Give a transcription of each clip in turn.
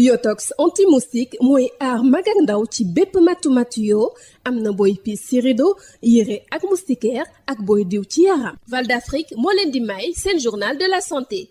Yotox anti-moustique mooy aar mag ak ndaw ci bépp matu-matu yoo am na booy piis ci rido yére ak moustiquaire ak booy diw ci yaram. Val d'Afrique moo leen di may seen journal de la santé.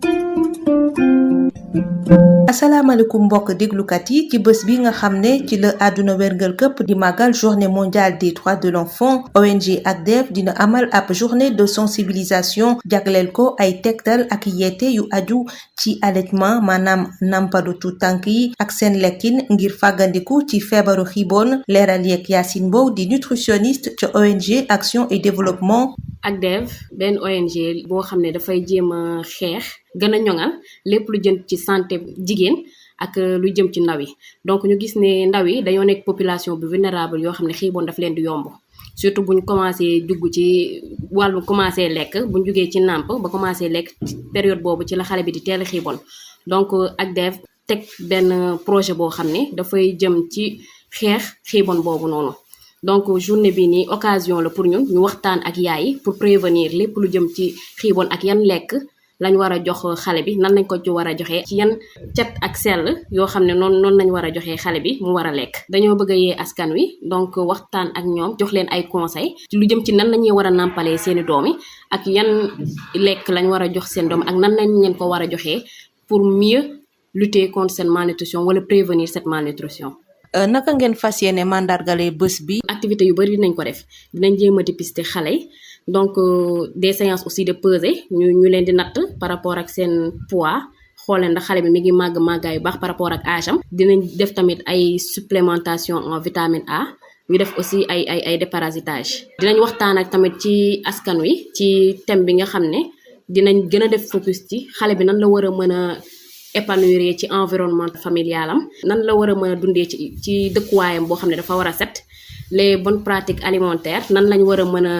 asalaamaaleykum mbokk déglukat yi ci bés bi nga xam ne ci la àdduna wérngal këpp di màggal journée mondiale des droits de l'enfant ONG ACDEV dina amal ab journée de sensibilisation jagleel ko ay tegtal ak yeete yu aju ci allaitement maanaam nampalu tu tànk yi ak seen lekkin ngir fàggandiku ci feebaru xiibon leeral yeeg Yacine Mbow di nutritionniste ca ONG Action et Développement. ACDEV benn ONG boo xam ne dafay jéem a xeex gën a ñoŋal lépp lu jëm ci santé jigéen ak lu jëm ci ndaw yi donc ñu gis ne ndaw yi dañoo nekk population bu vulnérable yoo xam ne xiibon daf leen di yomb surtout buñ commencé dugg ci wàllu commencé lekk buñ jugee ci nàmp ba commencé lekk période boobu ci la xale bi di teel a xiibon donc ACDEV teg benn projet boo xam ne dafay jëm ci xeex xiibon boobu noonu. donc journée bi nii occasion la pour ñun ñu waxtaan ak yaay yi pour prévenir lépp lu jëm ci xiibon ak yan lekk lañ war a jox xale bi nan lañ ko ci war a joxee ci yan cet ak sell yoo xam ne noonu lañ war a joxee xale bi mu war a lekk. dañoo bëgg a yee askan wi donc waxtaan ak ñoom jox leen ay conseils ci lu jëm ci nan la ñuy war a nàmpalee seeni doom yi ak yan lekk lañ war a jox seen doom ak nan lañ leen ko war a joxee pour mieux lutter contre cette malnutrition wala prévenir cette malnutrition. naka ngeen fas yéene mandargale bés bi. activité yu bari dinañ ko def dinañ jéem a dépister xale yi donc des séances aussi de peser ñu leen di natt par rapport ak seen poids xoolee ndax xale bi mi ngi màggaay yu baax par rapport ak âge am. dinañ def tamit ay supplémentation en vitamine A ñu def aussi ay déparasitage. dinañ waxtaan ak tamit ci askan wi ci thème bi nga xam ne dinañ gën a def focus ci xale bi nan la war a mën a épanouir ci environnement familial am nan la war a mën a dundee ci dëkkuwaayam boo xam ne dafa war a set les bonnes pratiques alimentaires nan lañ war a mën a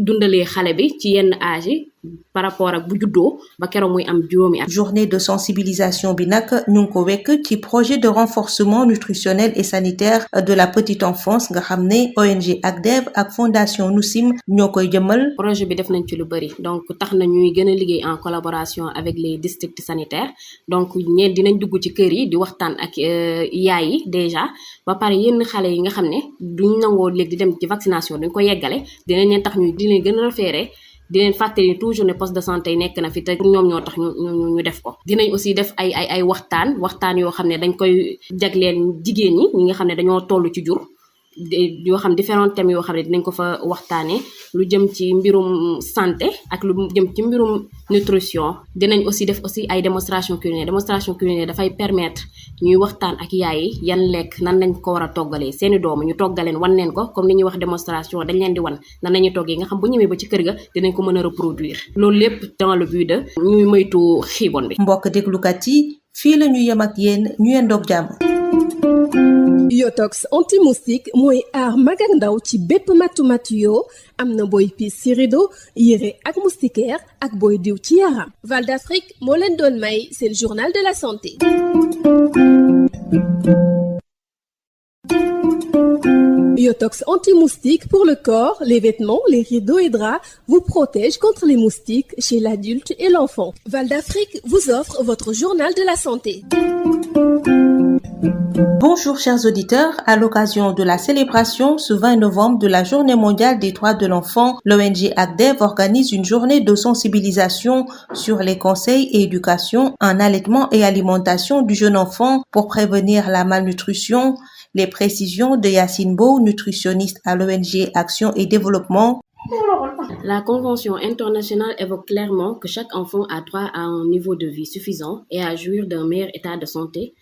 dundalee xale bi ci yenn âge yi par rapport ak bu juddoo ba keroog muy am juróomi at. journée de sensibilisation bi nag ñu ngi ko wekk ci projet de renforcement nutritionnel et sanitaire de la petite enfance nga xam ne ONG ACDEV ak fondation Nusim ñoo koy jëmal. projet bi def nañ ci lu bari donc tax na ñuy gën a liggéey en collaboration avec les districts sanitaires donc ñeen dinañ dugg ci kër yi di waxtaan ak yaay yi déjà ba pare yenn xale yi nga xam ne duñ nangoo léegi di dem ci vaccination duñ ko yeggale dinañ leen tax ñu di leen gën a référé di leen fàttali toujours ne poste de santé yi nekk na fi te ñoom ñoo tax ñu def ko. dinañ aussi def ay waxtaan yoo xam ne dañ koy jagleel jigéen ñi nga xam ne dañoo toll ci jur yoo xam différents thèmes yoo xam ne dinañ ko fa waxtaanee lu jëm ci mbirum santé ak lu jëm ci mbirum nutrition. dinañ aussi def aussi ay démonstration culinaire dafay permettre ñuy waxtaan ak yaay yi yan lekk nan lañ ko war a toggalee seeni doom ñu toggaleen wan leen ko comme ni ñuy wax démonstration dañ leen di wan nan lañuy toggee nga xam bu ñëwee ba ci kër ga dinañ ko mën a reproduire loolu lépp dans le but de ñuy moytu xiibon bi. mbokk déglukat yi fii la ñu yem ak yéen ñu yendoog jàmm. Yotox anti-moustique mooy aar mag ak ndaw ci bépp matu-matu yoo am na booy piis ci rido yére ak moustiquaire ak booy diw ci yaram. Val d'Afrique moo leen doon may seen journal de la santé. Yotox anti-moustique pour le corps, les vêtements, les rideaux et draps vous protège contre les moustiques chez l'adulte et l'enfant. Val d'Afrique vous offre votre journal de la santé. Bonjour chers auditeurs, à l'occasion de la célébration ce 20 novembre de la Journée mondiale des droits de l'enfant, l'ONG ACDEV organise une journée de sensibilisation sur les conseils et éducation en allaitement et alimentation du jeune enfant pour prévenir la malnutrition. Les précisions de Yacine Mbow, nutritionniste à l'ONG Action et Développement. La Convention internationale évoque clairement que chaque enfant a droit à un niveau de vie suffisant et à jouir d'un meilleur état de santé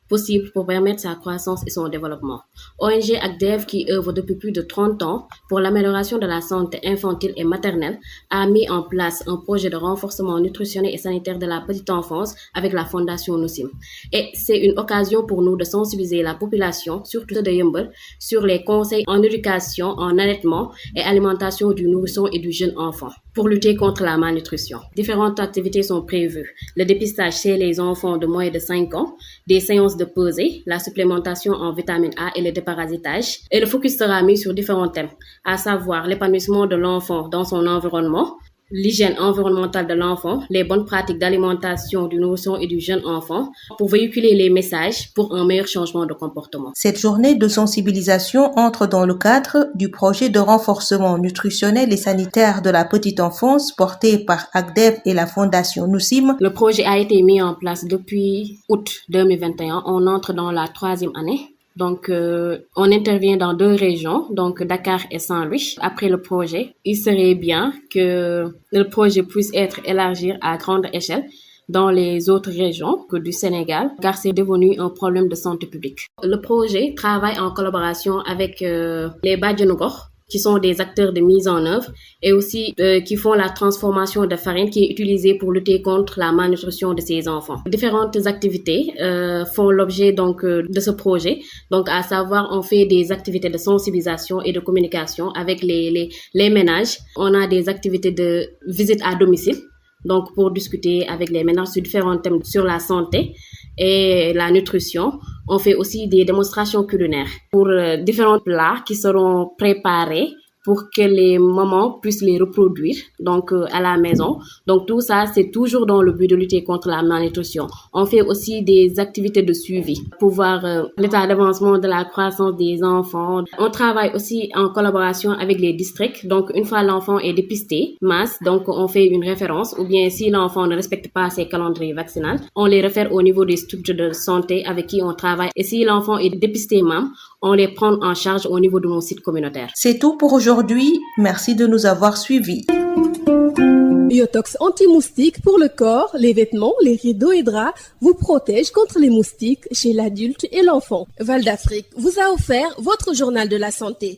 possible pour permettre sa croissance et son développement. ONG ACDEV, qui œuvre depuis plus de 30 ans pour l'amélioration de la santé infantile et maternelle, a mis en place un projet de renforcement nutritionnel et sanitaire de la petite enfance avec la fondation Nusim. Et c'est une occasion pour nous de sensibiliser la population, surtout de Yeumbeul, sur les conseils en éducation, en allaitement et alimentation du nourrisson et du jeune enfant pour lutter contre la malnutrition. Différentes activités sont prévues. Le dépistage chez les enfants de moins de 5 ans, des séances de pesée, la supplémentation en vitamine A et le déparasitage. Et le focus sera mis sur différents thèmes, à savoir l'épanouissement de l'enfant dans son environnement, l'hygiène environnementale de l'enfant, les bonnes pratiques d'alimentation du nourrisson et du jeune enfant pour véhiculer les messages pour un meilleur changement de comportement. Cette journée de sensibilisation entre dans le cadre du projet de renforcement nutritionnel et sanitaire de la petite enfance porté par ACDEF et la Fondation Noussim. Le projet a été mis en place depuis août 2021. On entre dans la 3e année. Donc, on intervient dans 2 régions, donc Dakar et Saint-Louis. Après le projet, il serait bien que le projet puisse être élargi à grande échelle dans les autres régions que du Sénégal, car c'est devenu un problème de santé publique. Le projet travaille en collaboration avec les Badianu Gox, qui sont des acteurs de mise en œuvre et aussi qui font la transformation de farine qui est utilisée pour lutter contre la malnutrition de ces enfants. Différentes activités font l'objet donc de ce projet. Donc à savoir, on fait des activités de sensibilisation et de communication avec les ménages. On a des activités de visite à domicile, donc pour discuter avec les ménages sur différents thèmes sur la santé et la nutrition. On fait aussi des démonstrations culinaires pour différents plats qui seront préparés pour que les mamans puissent les reproduire donc à la maison. Donc tout ça, c'est toujours dans le but de lutter contre la malnutrition. On fait aussi des activités de suivi pour voir l'état d'avancement de la croissance des enfants. On travaille aussi en collaboration avec les districts. Donc une fois l'enfant est dépisté, masse, donc on fait une référence, ou bien si l'enfant ne respecte pas ses calendriers vaccinaux, on les réfère au niveau des structures de santé avec qui on travaille. Et si l'enfant est dépisté MAM, on les prend en charge au niveau de nos sites communautaires. C'est tout pour aujourd'hui. Merci de nous avoir suivis. Yotox anti-moustique pour le corps, les vêtements, les rideaux et draps vous protège contre les moustiques chez l'adulte et l'enfant. Val d'Afrique vous a offert votre journal de la santé.